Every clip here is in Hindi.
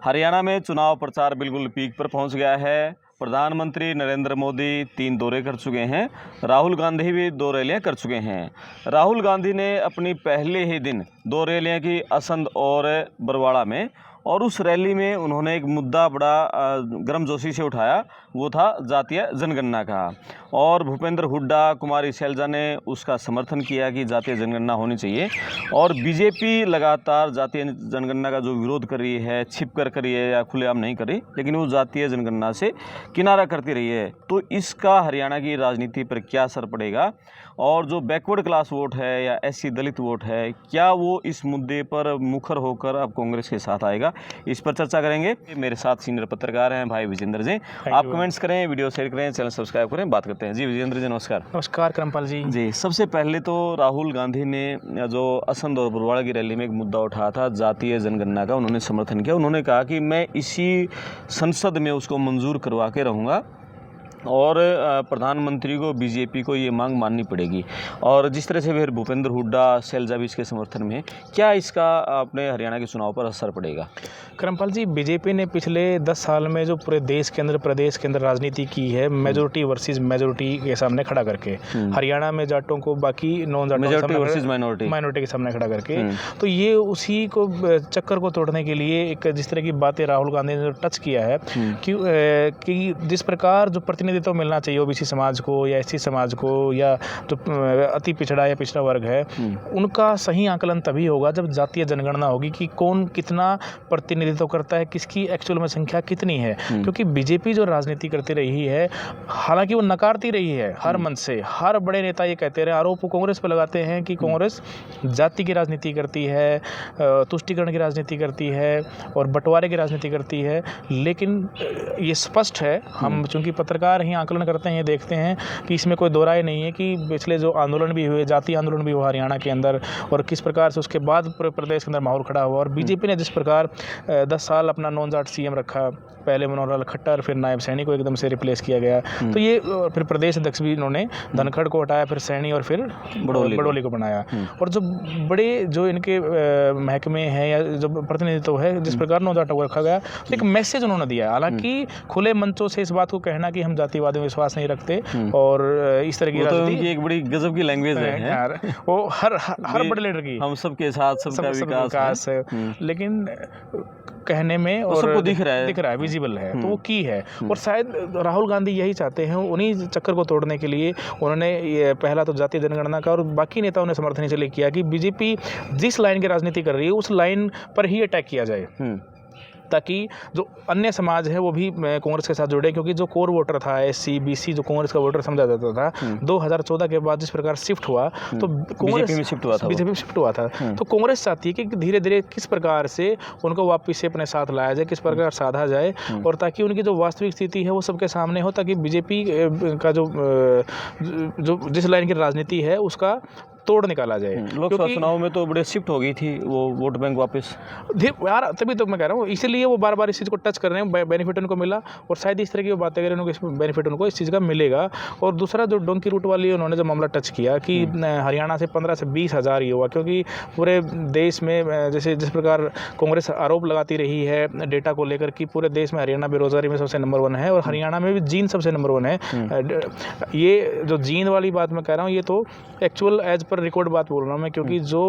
हरियाणा में चुनाव प्रचार बिल्कुल पीक पर पहुंच गया है। प्रधानमंत्री नरेंद्र मोदी 3 दौरे कर चुके हैं। राहुल गांधी भी 2 रैलियां कर चुके हैं। राहुल गांधी ने अपनी पहले ही दिन 2 रैलियां की असंध और बरवाड़ा में, और उस रैली में उन्होंने एक मुद्दा बड़ा गर्मजोशी से उठाया, वो था जातीय जनगणना का। और भूपेंद्र हुड्डा, कुमारी शैलजा ने उसका समर्थन किया कि जातीय जनगणना होनी चाहिए। और बीजेपी लगातार जातीय जनगणना का जो विरोध कर रही है, छिप कर रही है या खुलेआम नहीं कर रही, लेकिन वो जातीय जनगणना से किनारा करती रही है। तो इसका हरियाणा की राजनीति पर क्या असर पड़ेगा, और जो बैकवर्ड क्लास वोट है या SC दलित वोट है, क्या वो इस मुद्दे पर मुखर होकर अब कांग्रेस के साथ आएगा, इस पर चर्चा करेंगे। मेरे साथ सीनियर पत्रकार हैं भाई विजेंद्र जी। आप कमेंट्स करें, वीडियो शेयर करें, चैनल सब्सक्राइब करें, बात करते हैं। जी विजेंद्र जी नमस्कार। नमस्कार करमपाल जी। जी सबसे पहले तो राहुल गांधी ने जो असंध और बरवाड़ा की रैली में एक मुद्दा उठाया था जातीय जनगणना का, उन्होंने समर्थन किया। उन्होंने कहा कि मैं इसी संसद में उसको मंजूर करवा के रहूँगा, और प्रधानमंत्री को, बीजेपी को ये मांग माननी पड़ेगी। और जिस तरह से फिर भूपेंद्र हुड्डा, शैलजा भी इसके समर्थन में, क्या इसका अपने हरियाणा के चुनाव पर असर पड़ेगा? करमपाल जी, बीजेपी ने पिछले 10 साल में जो पूरे देश के अंदर, प्रदेश के अंदर राजनीति की है, मेजोरिटी वर्सेस मेजोरिटी के सामने खड़ा करके, हरियाणा में जाटों को बाकी नॉन जाटों माइनॉरिटी के सामने खड़ा करके, तो ये उसी को चक्कर को तोड़ने के लिए एक जिस तरह की बातें राहुल गांधी ने टच किया है कि जिस प्रकार जो प्रतिनिधित्व मिलना चाहिए ओबीसी समाज को या SC समाज को या जो अति पिछड़ा या पिछड़ा वर्ग है, उनका सही आकलन तभी होगा जब जातीय जनगणना होगी कि कौन कितना प्रतिनिधित्व करता है, किसकी एक्चुअल में संख्या कितनी है। क्योंकि बीजेपी जो राजनीति करती रही है, हालांकि वो नकारती रही है हर मंच से, हर बड़े नेता ये कहते रहे, आरोप कांग्रेस पर लगाते हैं कि कांग्रेस जाति की राजनीति करती है, तुष्टीकरण की राजनीति करती है और बंटवारे की राजनीति करती है। लेकिन ये स्पष्ट है, हम चूंकि पत्रकार ही आकलन करते हैं, ये देखते हैं कि इसमें कोई दो राय नहीं है कि पिछले जो आंदोलन भी हुए, जातीय आंदोलन भी हुआ हरियाणा के अंदर, और किस प्रकार से उसके बाद पूरे प्रदेश के अंदर माहौल खड़ा हुआ, और बीजेपी ने जिस प्रकार 10 साल अपना नॉन जाट CM रखा, पहले मनोहर लाल खट्टर, फिर नायब सैनी को एकदम से रिप्लेस किया गया, तो ये फिर प्रदेश अध्यक्ष भी इन्होंने धनखड़ को हटाया, फिर सैनी और फिर बड़ोली को बनाया। और जो बड़े जो इनके महकमे हैं या जो प्रतिनिधित्व है, जिस प्रकार नॉन जाटों को रखा गया, तो एक मैसेज उन्होंने दिया। हालांकि खुले मंचों से इस बात को कहना कि हम जातिवाद में विश्वास नहीं रखते और इस तरह की राजनीति, एक बड़ी गजब की लैंग्वेज है यार, वो हर बड़े लीडर की, हम सबके साथ सबका विकास है, लेकिन कहने में और सबको दिख रहा है, विजिबल है, तो वो की है। और शायद राहुल गांधी यही चाहते हैं, उन्हीं चक्कर को तोड़ने के लिए उन्होंने ये पहला तो जातीय जनगणना का और बाकी नेताओं ने समर्थन इसलिए किया कि बीजेपी जिस लाइन की राजनीति कर रही है उस लाइन पर ही अटैक किया जाए, ताकि जो अन्य समाज है वो भी कांग्रेस के साथ जुड़े। क्योंकि जो कोर वोटर था, SC BC जो कांग्रेस का वोटर समझा जाता था, 2014 के बाद जिस प्रकार शिफ्ट हुआ, तो बीजेपी में शिफ्ट हुआ था, तो कांग्रेस चाहती है कि धीरे धीरे किस प्रकार से उनको वापस से अपने साथ लाया जाए, किस प्रकार साधा जाए, और ताकि उनकी जो वास्तविक स्थिति है वो सबके सामने हो, ताकि बीजेपी का जो जिस लाइन की राजनीति है उसका तोड़ निकाला जाए। लोकसभा चुनाव में तो बड़े शिफ्ट हो गई थी वो वोट बैंक वापस यार, तभी तो मैं कह रहा हूँ, इसीलिए वो बार बार इस चीज़ को टच कर रहे हैं, बेनिफिट उनको मिला, और शायद इस तरह की बातें करें उनको बेनिफिट उनको इस चीज़ का मिलेगा। और दूसरा जो डोंकी रूट वाली उन्होंने जो मामला टच किया कि हरियाणा से 15 से 20 हज़ार युवा, क्योंकि पूरे देश में जैसे जिस प्रकार कांग्रेस आरोप लगाती रही है डेटा को लेकर कि पूरे देश में हरियाणा बेरोजगारी में सबसे नंबर 1 है, और हरियाणा में भी जींद सबसे नंबर 1 है। ये जो जींद वाली बात मैं कह रहा हूँ, ये तो एक्चुअल एज पर रिकॉर्ड बात बोल रहा हूँ मैं, क्योंकि जो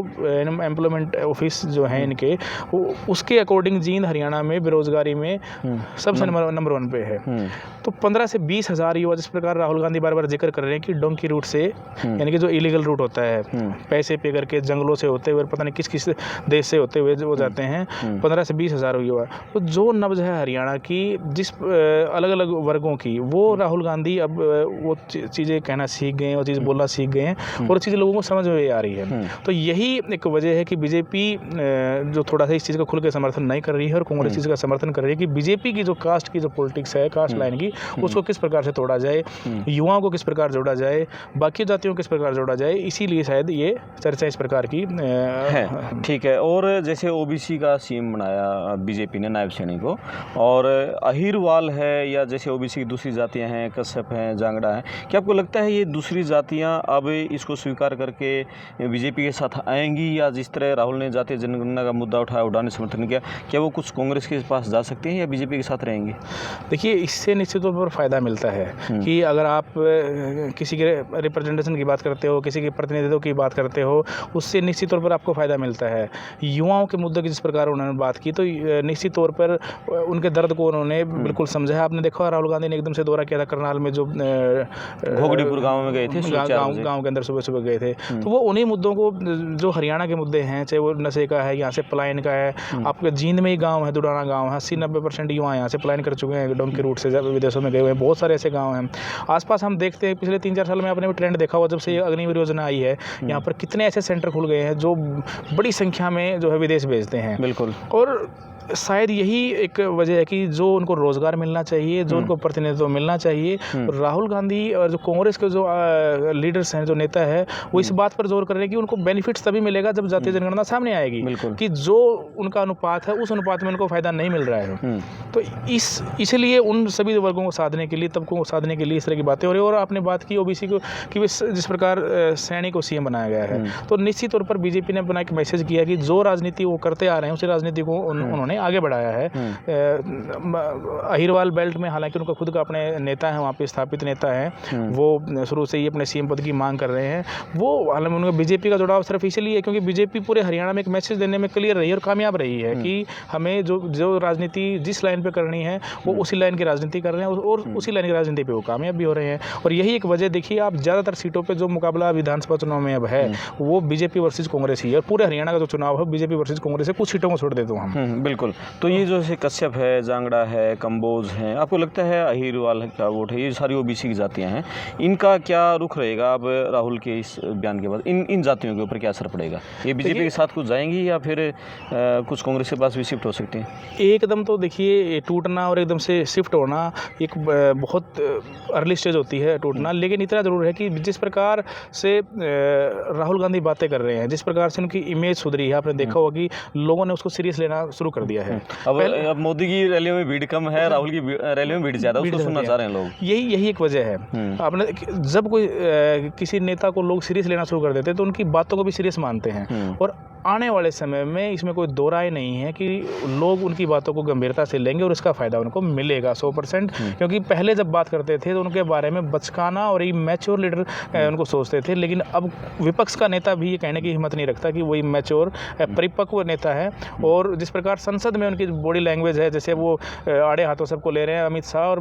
एम्प्लॉयमेंट ऑफिस जो है इनके, उसके अकॉर्डिंग जींद हरियाणा में बेरोजगारी में सबसे नंबर 1 पे है। तो 15 से 20 हज़ार युवा, जिस प्रकार राहुल गांधी बार बार जिक्र कर रहे हैं कि डोंकी रूट से, यानी कि जो इलीगल रूट होता है, पैसे पे करके जंगलों से होते हुए पता नहीं किस किस देश से होते हुए वो जाते हैं, 15 से 20 हज़ार युवा। तो जो नब्ज है हरियाणा की, जिस अलग अलग वर्गों की, वो राहुल गांधी अब वो चीज़ें कहना सीख गए हैं, वो चीज़ बोलना सीख गए हैं, और चीज़ें लोगों को समझ में आ रही है। तो यही एक वजह है कि बीजेपी जो थोड़ा सा इस चीज़ का खुल के समर्थन नहीं कर रही है, और कांग्रेस चीज़ का समर्थन कर रही है कि बीजेपी की जो कास्ट की जो पॉलिटिक्स है, कास्ट लाइन की, उसको किस प्रकार से तोड़ा जाए, युवाओं को किस प्रकार जोड़ा जाए, बाकी जातियों को किस प्रकार जोड़ा जाए। इसीलिए शायद ये चर्चा इस प्रकार की है। ठीक है। और जैसे OBC का CM बनाया बीजेपी ने नायब सैनी को, और अहिरवाल है या जैसे OBC की दूसरी जातियाँ हैं, कश्यप हैं, जांगड़ा हैं, क्या आपको लगता है ये दूसरी जातियाँ अब इसको स्वीकार करके के बीजेपी के साथ आएंगी, या जिस तरह राहुल ने जातीय जनगणना का मुद्दा उठाया, हुड्डा ने समर्थन किया, क्या वो कुछ कांग्रेस के पास जा सकते हैं या बीजेपी के साथ रहेंगे? देखिए, इससे निश्चित तौर पर फ़ायदा मिलता है कि अगर आप किसी के रिप्रेजेंटेशन की बात करते हो, किसी के प्रतिनिधित्व की बात करते हो, उससे निश्चित तौर पर आपको फ़ायदा मिलता है। युवाओं के मुद्दे की जिस प्रकार उन्होंने बात की, तो निश्चित तौर पर उनके दर्द को उन्होंने बिल्कुल समझा है। आपने देखा राहुल गांधी ने एकदम से दौरा किया था करनाल में, जो घोगड़ीपुर गाँव में गए थे, गाँव के अंदर सुबह गए थे। तो वो उन्हीं मुद्दों को, जो हरियाणा के मुद्दे हैं, चाहे वो नशे का है, यहाँ से पलायन का है, आपके जींद में ही गाँव है, दुडाना गाँव है, 80-90% युवा यहाँ से पलायन कर चुके हैं, डोंकी रूट से विदेशों में गए हुए हैं। बहुत सारे ऐसे गाँव हैं आसपास। हम देखते हैं पिछले 3-4 साल में आपने भी ट्रेंड देखा हुआ, जब से अग्निवीर योजना आई है, यहाँ पर कितने ऐसे सेंटर खुल गए हैं जो बड़ी संख्या में जो है विदेश भेजते हैं। बिल्कुल। और शायद यही एक वजह है कि जो उनको रोजगार मिलना चाहिए, जो उनको प्रतिनिधित्व मिलना चाहिए, राहुल गांधी और जो कांग्रेस के जो लीडर्स हैं, जो नेता है, वो इस बात पर जोर कर रहे हैं कि उनको बेनिफिट्स तभी मिलेगा जब जातीय जनगणना सामने आएगी, कि जो उनका अनुपात है उस अनुपात में उनको फायदा नहीं मिल रहा है। तो इसलिए उन सभी वर्गों को साधने के लिए, तबकों को साधने के लिए इस तरह की बातें हो रही है। और आपने बात की ओबीसी को कि जिस प्रकार सैनी को सीएम बनाया गया है, तो निश्चित तौर पर बीजेपी ने अपना एक मैसेज किया कि जो राजनीति वो करते आ रहे हैं, उसी राजनीति को उन्होंने आगे बढ़ाया है। अहिरवाल बेल्ट में हालांकि उनका खुद का अपने नेता है, वहाँ पे स्थापित नेता हैं, वो शुरू से ही अपने सीएम पद की मांग कर रहे हैं। वो हालांकि उनका बीजेपी का जुड़ाव सिर्फ इसलिए है क्योंकि बीजेपी पूरे हरियाणा में एक मैसेज देने में क्लियर रही है और कामयाब रही है कि हमें जो राजनीति जिस लाइन पे करनी है वो उसी लाइन की राजनीति कर रहे हैं, और उसी लाइन की राजनीति पे वो कामयाब भी हो रहे हैं। और यही एक वजह, देखिए आप, ज़्यादातर सीटों पर जो मुकाबला विधानसभा चुनाव में अब है वो बीजेपी वर्सेज कांग्रेस ही है, और पूरे हरियाणा का जो चुनाव है बीजेपी वर्सेज कांग्रेस है। कुछ सीटों को छोड़ देते हो हम। बिल्कुल। तो ये जो है कश्यप है, जांगड़ा है, कंबोज हैं, आपको लगता है अहिरवाल का वोट है, ये सारी ओबीसी की जातियां हैं, इनका क्या रुख रहेगा अब राहुल के इस बयान के बाद? इन जातियों के ऊपर क्या असर पड़ेगा? ये बीजेपी के साथ कुछ जाएंगी या फिर कुछ कांग्रेस के पास भी शिफ्ट हो सकती हैं? एकदम तो देखिए, टूटना और एकदम से शिफ्ट होना एक बहुत अर्ली स्टेज होती है टूटना, लेकिन इतना ज़रूर है कि जिस प्रकार से राहुल गांधी बातें कर रहे हैं, जिस प्रकार से उनकी इमेज सुधरी है, आपने देखा होगा कि लोगों ने उसको सीरियस लेना शुरू कर दिया है। अब मोदी की रैलियों में भीड़ कम है, राहुल की रैलियों में भीड़ ज़्यादा, उसको सुनना चाह रहे हैं लोग। यही एक वजह है। आपने जब कोई किसी नेता को लोग सीरियस लेना शुरू कर देते हैं तो उनकी बातों को भी सीरियस मानते हैं, और आने वाले समय में इसमें कोई दो राय नहीं है कि लोग उनकी बातों को गंभीरता से लेंगे और इसका फ़ायदा उनको मिलेगा 100%। क्योंकि पहले जब बात करते थे तो उनके बारे में बचकाना और मैच्योर लीडर उनको सोचते थे, लेकिन अब विपक्ष का नेता भी ये कहने की हिम्मत नहीं रखता कि वही मैच्योर परिपक्व नेता है। और जिस प्रकार संसद में उनकी बॉडी लैंग्वेज है, जैसे वो आड़े हाथों सबको ले रहे हैं, अमित शाह और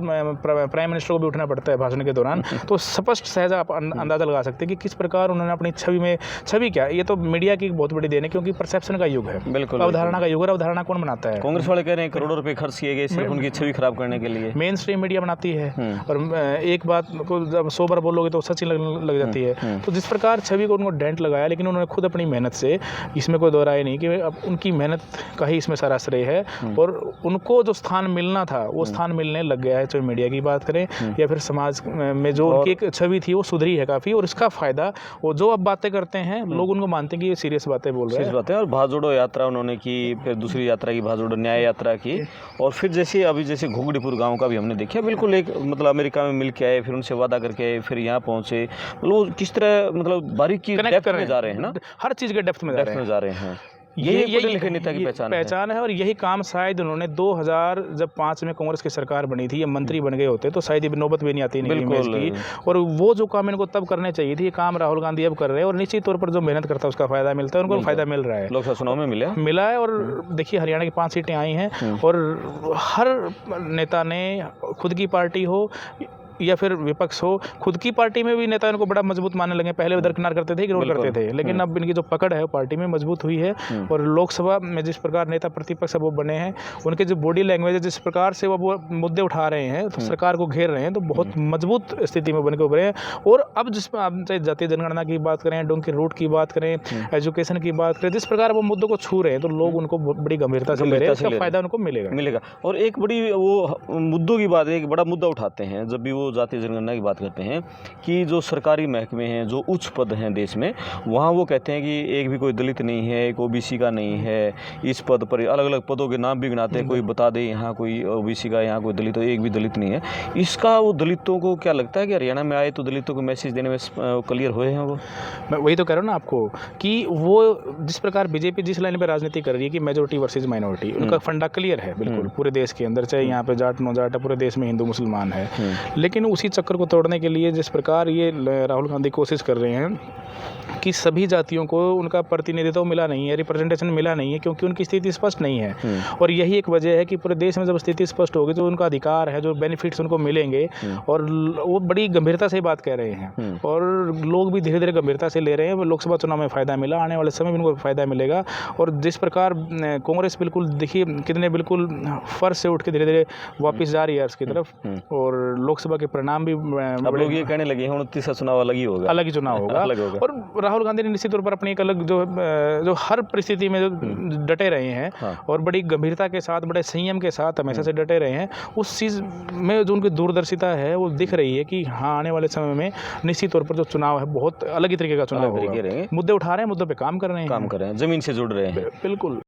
प्राइम मिनिस्टर को भी उठना पड़ता है भाषण के दौरान, तो स्पष्ट सहजा आप अंदाज़ा लगा सकते हैं कि किस प्रकार उन्होंने अपनी छवि क्या, ये तो मीडिया की बहुत बड़ी देन है, क्योंकि परसेप्शन का युग है, बिल्कुल अवधारणा का युग है। अवधारणा कौन बनाता है? कांग्रेस वाले कह रहे हैं करोड़ों रुपए खर्च किए गए सिर्फ उनकी छवि खराब करने के लिए। मेन स्ट्रीम मीडिया बनाती है, और एक बात को जब 100 बार बोलोगे तो सच ही लग जाती है। तो जिस प्रकार छवि को उनको डेंट लगाया, लेकिन उन्होंने खुद अपनी मेहनत से, इसमें कोई दो राय नहीं कि अब उनकी मेहनत का ही इसमें सारा श्रेय है, और उनको जो स्थान मिलना था वो स्थान मिलने लग गया है, चाहे मीडिया की बात करें या फिर समाज में जो उनकी एक छवि थी वो सुधरी है काफ़ी, और इसका फ़ायदा वो जो अब बातें करते हैं लोग उनको मानते हैं कि ये सीरियस बातें बोल रहे हैं। और भाजोड़ो यात्रा उन्होंने की, फिर दूसरी यात्रा की भाजोड़ो न्याय यात्रा की, और फिर जैसे घोगड़ीपुर गांव का भी हमने देखा, बिल्कुल एक मतलब अमेरिका में मिल के आए, फिर उनसे वादा करके फिर यहाँ पहुँचे, मतलब किस तरह मतलब बारीकी डेप्थ में जा रहे हैं ना, हर चीज़ के डेप्थ में जा रहे हैं। यही नेता की पहचान है। और यही काम शायद उन्होंने 2005 में कांग्रेस की सरकार बनी थी, ये मंत्री बन गए होते तो शायद ये नौबत भी नहीं आती इमेज की, और वो जो काम इनको तब करने चाहिए थी, ये काम राहुल गांधी अब कर रहे हैं, और निश्चित तौर पर जो मेहनत करता है उसका फायदा मिलता है, उनको फायदा मिल रहा है। लोकसभा चुनाव में मिला है। और देखिए हरियाणा की 5 सीटें आई हैं, और हर नेता ने, खुद की पार्टी हो या फिर विपक्ष हो, खुद की पार्टी में भी नेता इनको बड़ा मजबूत मानने लगे। पहले दरकिनार करते थे, इग्नोर करते थे, लेकिन अब इनकी जो पकड़ है पार्टी में मजबूत हुई है। और लोकसभा में जिस प्रकार नेता प्रतिपक्ष वो बने हैं, उनके जो बॉडी लैंग्वेज है, जिस प्रकार से वो मुद्दे उठा रहे हैं, तो सरकार को घेर रहे हैं, तो बहुत मजबूत स्थिति में बन के उभरे हैं। और अब जिसमें आप चाहे जातीय जनगणना की बात करें, डोंकी रूट की बात करें, एजुकेशन की बात करें, जिस प्रकार वो मुद्दों को छू रहे हैं, तो लोग उनको बड़ी गंभीरता से ले रहे हैं, इसका फायदा उनको मिलेगा। और एक बड़ी वो मुद्दों की बात है, एक बड़ा मुद्दा उठाते हैं जब भी वो जो जातीय जनगणना की बात करते हैं कि जो सरकारी महकमे हैं, जो उच्च पद हैं देश में, वहाँ वो कहते हैं कि एक भी कोई दलित नहीं है, एक ओबीसी का नहीं है। इस पद पर अलग अलग पदों के नाम भी गिनाते हैं, कोई बता दे यहाँ कोई ओबीसी का, यहाँ कोई दलित, एक भी दलित नहीं है। इसका वो दलितों को क्या लगता है कि हरियाणा में आए तो दलितों को मैसेज देने में क्लियर हुए हैं वो? मैं वही तो कह रहा हूँ ना आपको कि वो जिस प्रकार बीजेपी जिस लाइन पे राजनीति कर रही है कि मेजोरिटी वर्सेस माइनॉरिटी, उनका फंडा क्लियर है बिल्कुल पूरे देश के अंदर, चाहे यहाँ पे जाट नो जाट है, पूरे देश में हिंदू मुसलमान है। लेकिन उसी चक्कर को तोड़ने के लिए जिस प्रकार ये राहुल गांधी कोशिश कर रहे हैं कि सभी जातियों को उनका प्रतिनिधित्व मिला नहीं है, रिप्रेजेंटेशन मिला नहीं है, क्योंकि उनकी स्थिति स्पष्ट नहीं है। और यही एक वजह है कि पूरे देश में जब स्थिति स्पष्ट होगी तो उनका अधिकार है, जो बेनिफिट्स उनको मिलेंगे, और वो बड़ी गंभीरता से बात कह रहे हैं और लोग भी धीरे धीरे गंभीरता से ले रहे हैं। लोकसभा चुनाव में फ़ायदा मिला, आने वाले समय में उनको फ़ायदा मिलेगा। और जिस प्रकार कांग्रेस बिल्कुल देखिए कितने बिल्कुल फर्श से उठ के धीरे धीरे वापस जा रही है उसकी तरफ, और लोकसभा के परिणाम भी अब लोग ये कहने लगे हैं 29 का चुनाव अलग ही होगा, अलग ही चुनाव होगा। और राहुल गांधी ने निश्चित तौर पर अपनी एक अलग जो हर परिस्थिति में जो डटे रहे हैं और बड़ी गंभीरता के साथ, बड़े संयम के साथ हमेशा से डटे रहे हैं, उस चीज़ में जो उनकी दूरदर्शिता है वो दिख रही है कि हाँ आने वाले समय में निश्चित तौर पर जो चुनाव है बहुत अलग ही तरीके का चुनाव होगा। मुद्दे उठा रहे हैं, मुद्दों पे काम कर रहे हैं, जमीन से जुड़ रहे हैं। बिल्कुल।